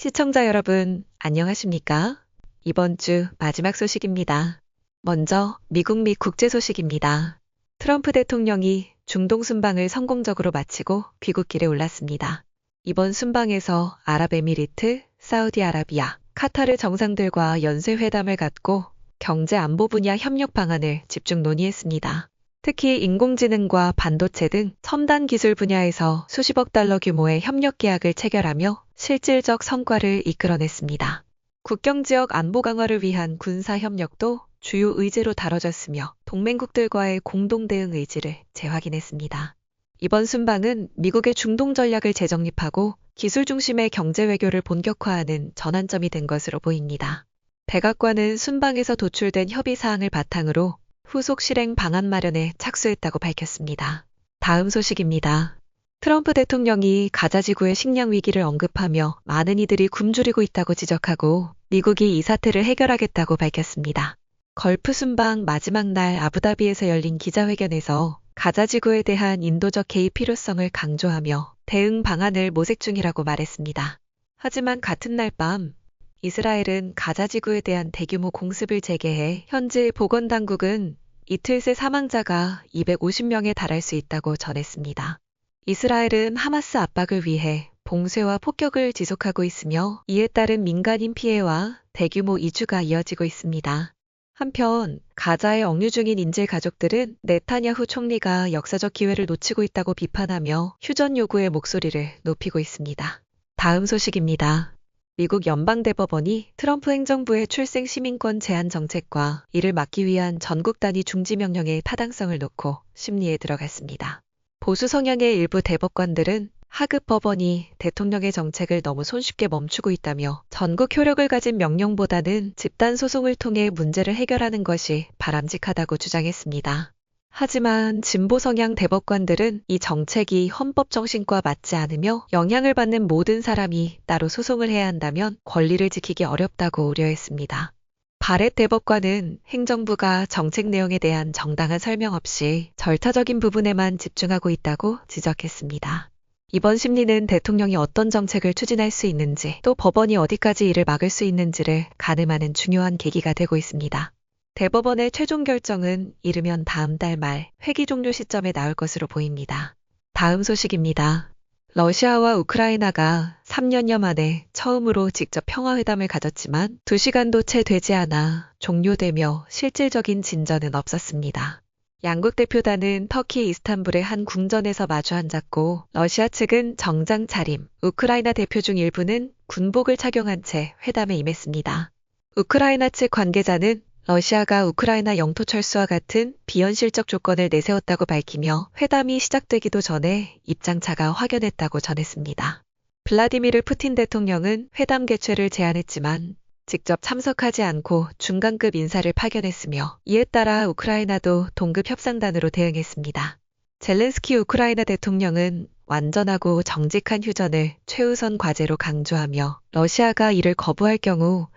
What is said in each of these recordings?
시청자 여러분, 안녕하십니까? 이번 주 마지막 소식입니다. 먼저 미국 및 국제 소식입니다. 트럼프 대통령이 중동 순방을 성공적으로 마치고 귀국길에 올랐습니다. 이번 순방에서 아랍에미리트, 사우디아라비아, 카타르 정상들과 연쇄회담을 갖고 경제 안보 분야 협력 방안을 집중 논의했습니다. 특히 인공지능과 반도체 등 첨단 기술 분야에서 수십억 달러 규모의 협력 계약을 체결하며 실질적 성과를 이끌어냈습니다. 국경 지역 안보 강화를 위한 군사 협력도 주요 의제로 다뤄졌으며 동맹국들과의 공동 대응 의지를 재확인했습니다. 이번 순방은 미국의 중동 전략을 재정립하고 기술 중심의 경제 외교를 본격화하는 전환점이 된 것으로 보입니다. 백악관은 순방에서 도출된 협의 사항을 바탕으로 후속 실행 방안 마련에 착수했다고 밝혔습니다. 다음 소식입니다. 트럼프 대통령이 가자 지구의 식량 위기를 언급하며 많은 이들이 굶주리고 있다고 지적하고 미국이 이 사태를 해결하겠다고 밝혔습니다. 걸프 순방 마지막 날 아부다비에서 열린 기자회견에서 가자 지구에 대한 인도적 개입 필요성을 강조하며 대응 방안을 모색 중이라고 말했습니다. 하지만 같은 날 밤 이스라엘은 가자 지구에 대한 대규모 공습을 재개해 현지 보건당국은 이틀 새 사망자가 250명에 달할 수 있다고 전했습니다. 이스라엘은 하마스 압박을 위해 봉쇄와 폭격을 지속하고 있으며 이에 따른 민간인 피해와 대규모 이주가 이어지고 있습니다. 한편 가자에 억류 중인 인질 가족들은 네타냐후 총리가 역사적 기회를 놓치고 있다고 비판하며 휴전 요구의 목소리를 높이고 있습니다. 다음 소식입니다. 미국 연방대법원이 트럼프 행정부의 출생 시민권 제한 정책과 이를 막기 위한 전국 단위 중지 명령의 타당성을 놓고 심리에 들어갔습니다. 보수 성향의 일부 대법관들은 하급 법원이 대통령의 정책을 너무 손쉽게 멈추고 있다며 전국 효력을 가진 명령보다는 집단 소송을 통해 문제를 해결하는 것이 바람직하다고 주장했습니다. 하지만 진보 성향 대법관들은 이 정책이 헌법 정신과 맞지 않으며 영향을 받는 모든 사람이 따로 소송을 해야 한다면 권리를 지키기 어렵다고 우려했습니다. 바렛 대법관은 행정부가 정책 내용에 대한 정당한 설명 없이 절차적인 부분에만 집중하고 있다고 지적했습니다. 이번 심리는 대통령이 어떤 정책을 추진할 수 있는지 또 법원이 어디까지 이를 막을 수 있는지를 가늠하는 중요한 계기가 되고 있습니다. 대법원의 최종 결정은 이르면 다음 달 말 회기 종료 시점에 나올 것으로 보입니다. 다음 소식입니다. 러시아와 우크라이나가 3년여 만에 처음으로 직접 평화회담을 가졌지만 2시간도 채 되지 않아 종료되며 실질적인 진전은 없었습니다. 양국 대표단은 터키 이스탄불의 한 궁전에서 마주 앉았고 러시아 측은 정장 차림, 우크라이나 대표 중 일부는 군복을 착용한 채 회담에 임했습니다. 우크라이나 측 관계자는 러시아가 우크라이나 영토 철수와 같은 비현실적 조건을 내세웠다고 밝히며 회담이 시작되기도 전에 입장차가 확연했다고 전했습니다. 블라디미르 푸틴 대통령은 회담 개최를 제안했지만 직접 참석하지 않고 중간급 인사를 파견했으며 이에 따라 우크라이나도 동급 협상단으로 대응했습니다. 젤렌스키 우크라이나 대통령은 완전하고 정직한 휴전을 최우선 과제로 강조하며 러시아가 이를 거부할 경우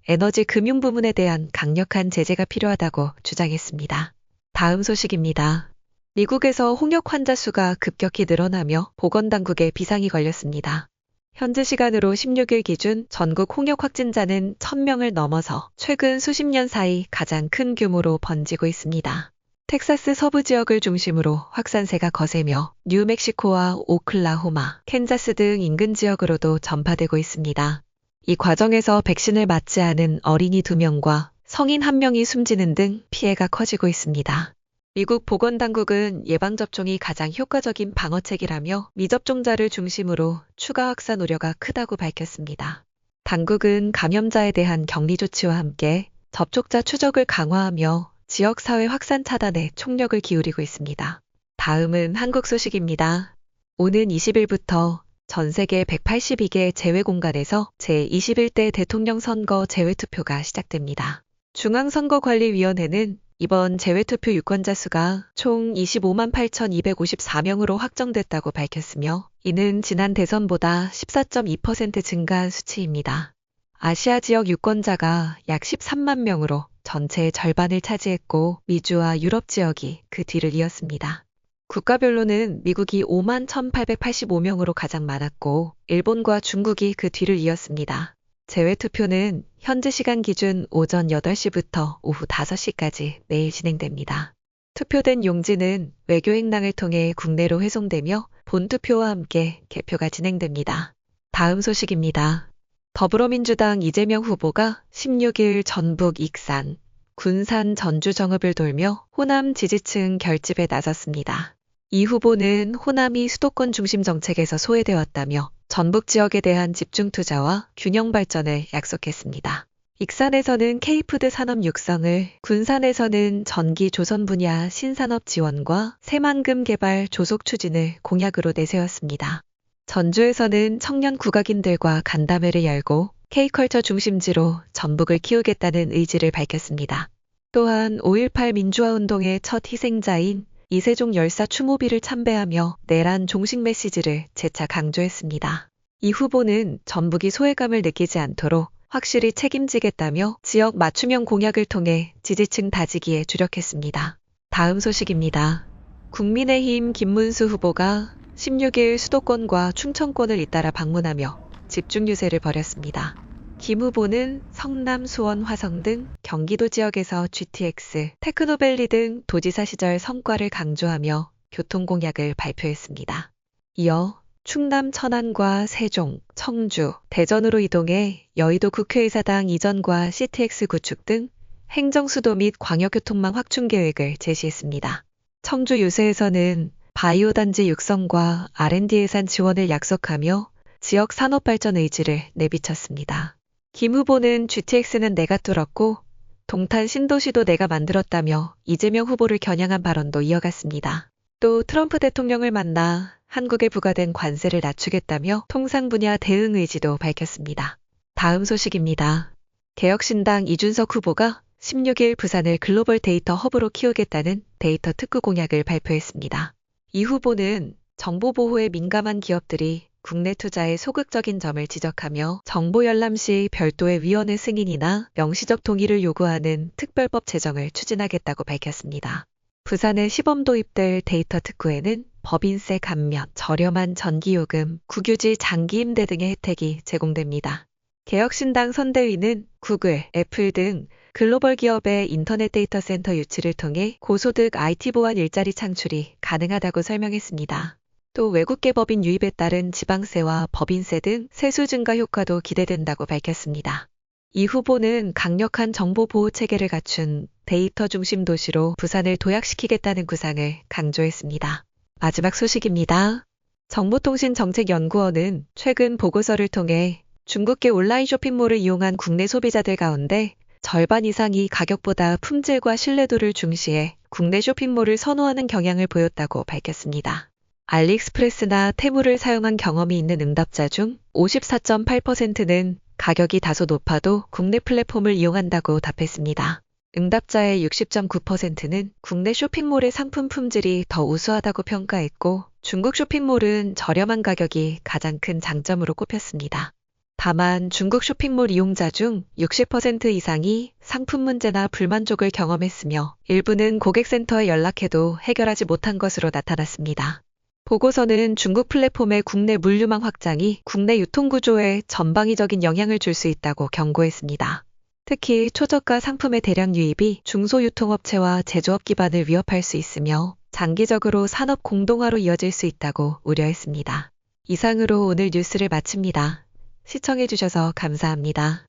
에너지 금융 부문에 대한 강력한 제재가 필요하다고 주장했습니다. 다음 소식입니다. 미국에서 홍역 환자 수가 급격히 늘어나며 보건당국에 비상이 걸렸습니다. 현지 시간으로 16일 기준 전국 홍역 확진자는 1000명을 넘어서 최근 수십 년 사이 가장 큰 규모로 번지고 있습니다. 텍사스 서부 지역을 중심으로 확산세가 거세며 뉴멕시코와 오클라호마, 캔자스 등 인근 지역으로도 전파되고 있습니다. 이 과정에서 백신을 맞지 않은 어린이 2명과 성인 1명이 숨지는 등 피해가 커지고 있습니다. 미국 보건당국은 예방접종이 가장 효과적인 방어책이라며 미접종자를 중심으로 추가 확산 우려가 크다고 밝혔습니다. 당국은 감염자에 대한 격리 조치와 함께 접촉자 추적을 강화하며 지역사회 확산 차단에 총력을 기울이고 있습니다. 다음은 한국 소식입니다. 오는 20일부터 전 세계 182개 재외공간에서 제21대 대통령 선거 재외투표가 시작됩니다. 중앙선거관리위원회는 이번 재외투표 유권자 수가 총 25만 8,254명으로 확정됐다고 밝혔으며 이는 지난 대선보다 14.2% 증가한 수치입니다. 아시아 지역 유권자가 약 13만 명으로 전체의 절반을 차지했고 미주와 유럽 지역이 그 뒤를 이었습니다. 국가별로는 미국이 5만 1,885명으로 가장 많았고 일본과 중국이 그 뒤를 이었습니다. 제외투표는 현지 시간 기준 오전 8시부터 오후 5시까지 매일 진행됩니다. 투표된 용지는 외교행랑을 통해 국내로 회송되며 본투표와 함께 개표가 진행됩니다. 다음 소식입니다. 더불어민주당 이재명 후보가 16일 전북 익산, 군산 전주 정읍을 돌며 호남 지지층 결집에 나섰습니다. 이 후보는 호남이 수도권 중심 정책에서 소외되어 왔다며 전북 지역에 대한 집중 투자와 균형 발전을 약속했습니다. 익산에서는 K푸드 산업 육성을, 군산에서는 전기 조선 분야 신산업 지원과 새만금 개발 조속 추진을 공약으로 내세웠습니다. 전주에서는 청년 국악인들과 간담회를 열고 K컬처 중심지로 전북을 키우겠다는 의지를 밝혔습니다. 또한 5.18 민주화운동의 첫 희생자인 이세종 열사 추모비를 참배하며 내란 종식 메시지를 재차 강조했습니다. 이 후보는 전북이 소외감을 느끼지 않도록 확실히 책임지겠다며 지역 맞춤형 공약을 통해 지지층 다지기에 주력했습니다. 다음 소식입니다. 국민의힘 김문수 후보가 16일 수도권과 충청권을 잇따라 방문하며 집중 유세를 벌였습니다. 김 후보는 성남, 수원, 화성 등 경기도 지역에서 GTX, 테크노밸리 등 도지사 시절 성과를 강조하며 교통 공약을 발표했습니다. 이어 충남 천안과 세종, 청주, 대전으로 이동해 여의도 국회의사당 이전과 CTX 구축 등 행정수도 및 광역교통망 확충 계획을 제시했습니다. 청주 유세에서는 바이오 단지 육성과 R&D 예산 지원을 약속하며 지역 산업 발전 의지를 내비쳤습니다. 김 후보는 GTX는 내가 뚫었고 동탄 신도시도 내가 만들었다며 이재명 후보를 겨냥한 발언도 이어갔습니다. 또 트럼프 대통령을 만나 한국에 부과된 관세를 낮추겠다며 통상 분야 대응 의지도 밝혔습니다. 다음 소식입니다. 개혁신당 이준석 후보가 16일 부산을 글로벌 데이터 허브로 키우겠다는 데이터 특구 공약을 발표했습니다. 이 후보는 정보 보호에 민감한 기업들이 국내 투자에 소극적인 점을 지적하며 정보 열람 시 별도의 위원회 승인이나 명시적 동의를 요구하는 특별법 제정을 추진하겠다고 밝혔습니다. 부산에 시범 도입될 데이터 특구에는 법인세 감면, 저렴한 전기요금, 국유지 장기 임대 등의 혜택이 제공됩니다. 개혁신당 선대위는 구글, 애플 등 글로벌 기업의 인터넷 데이터 센터 유치를 통해 고소득 IT 보안 일자리 창출이 가능하다고 설명했습니다. 또 외국계 법인 유입에 따른 지방세와 법인세 등 세수 증가 효과도 기대된다고 밝혔습니다. 이 후보는 강력한 정보 보호 체계를 갖춘 데이터 중심 도시로 부산을 도약시키겠다는 구상을 강조했습니다. 마지막 소식입니다. 정보통신정책연구원은 최근 보고서를 통해 중국계 온라인 쇼핑몰을 이용한 국내 소비자들 가운데 절반 이상이 가격보다 품질과 신뢰도를 중시해 국내 쇼핑몰을 선호하는 경향을 보였다고 밝혔습니다. 알리익스프레스나 테무를 사용한 경험이 있는 응답자 중 54.8%는 가격이 다소 높아도 국내 플랫폼을 이용한다고 답했습니다. 응답자의 60.9%는 국내 쇼핑몰의 상품 품질이 더 우수하다고 평가했고 중국 쇼핑몰은 저렴한 가격이 가장 큰 장점으로 꼽혔습니다. 다만 중국 쇼핑몰 이용자 중 60% 이상이 상품 문제나 불만족을 경험했으며 일부는 고객센터에 연락해도 해결하지 못한 것으로 나타났습니다. 보고서는 중국 플랫폼의 국내 물류망 확장이 국내 유통구조에 전방위적인 영향을 줄 수 있다고 경고했습니다. 특히 초저가 상품의 대량 유입이 중소유통업체와 제조업 기반을 위협할 수 있으며 장기적으로 산업 공동화로 이어질 수 있다고 우려했습니다. 이상으로 오늘 뉴스를 마칩니다. 시청해주셔서 감사합니다.